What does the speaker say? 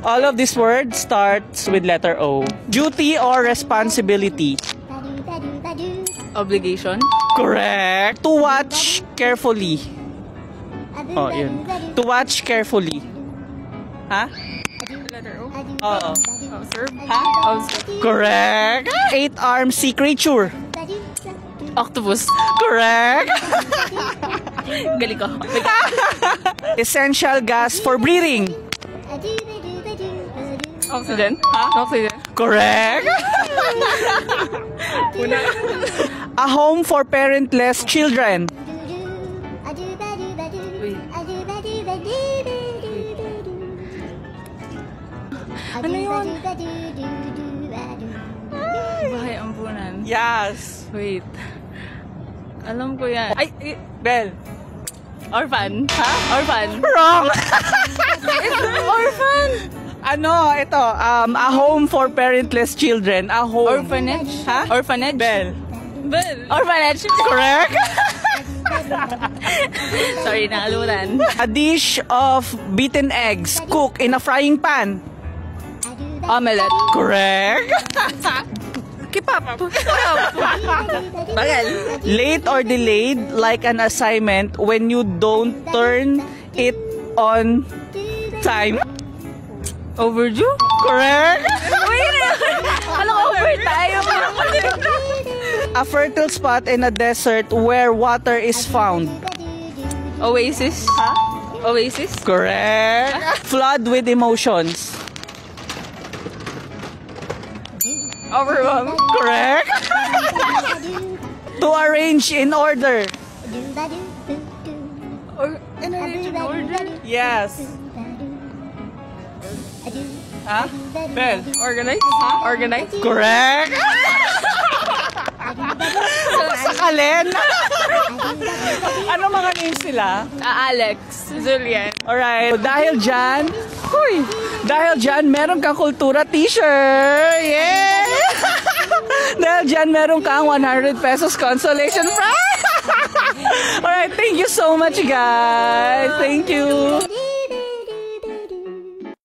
All of these words starts with letter O. Duty or responsibility? Obligation. Correct. To watch carefully. Oh, yun. To watch carefully. Ha? Letter O. Oo. Observe. Ha? Observe. Correct. 8-armed sea creature. Octopus. Correct. Galing ko. Essential gas for breathing. Oxygen. Ha? Oxygen. Correct. Una. A home for parentless children. Ano yun? Bahay ampunan. Yes. Wait. Alam ko yan. Ay! Bell. Orphan. Ha? Orphan. Wrong. Orphan! Ano, ito, a home for parentless children. A home. Orphanage. Ha? Orphanage. Bell. Bell. Orphanage. Correct. Sorry, nakalimutan. A dish of beaten eggs cooked in a frying pan. Omelette. Correct. Keep up. Bagal. Late or delayed like an assignment when you don't turn it on time. Overdue? Correct. Wait, alam ko over tayo. A fertile spot in a desert where water is found. Oasis? Ha? Oasis? Correct. Flood with emotions. Overwhelmed? Correct. To arrange in order. Or, in order? Yes. Ha? Bell. Organize? Organize? Correct. Sakalin. Ano mga names nila? Alex. Julian. Alright. Dahil dyan, meron kang kultura t-shirt. Yeah! Dahil dyan, meron kang 100 pesos consolation prize. Alright, thank you so much, guys. Thank you.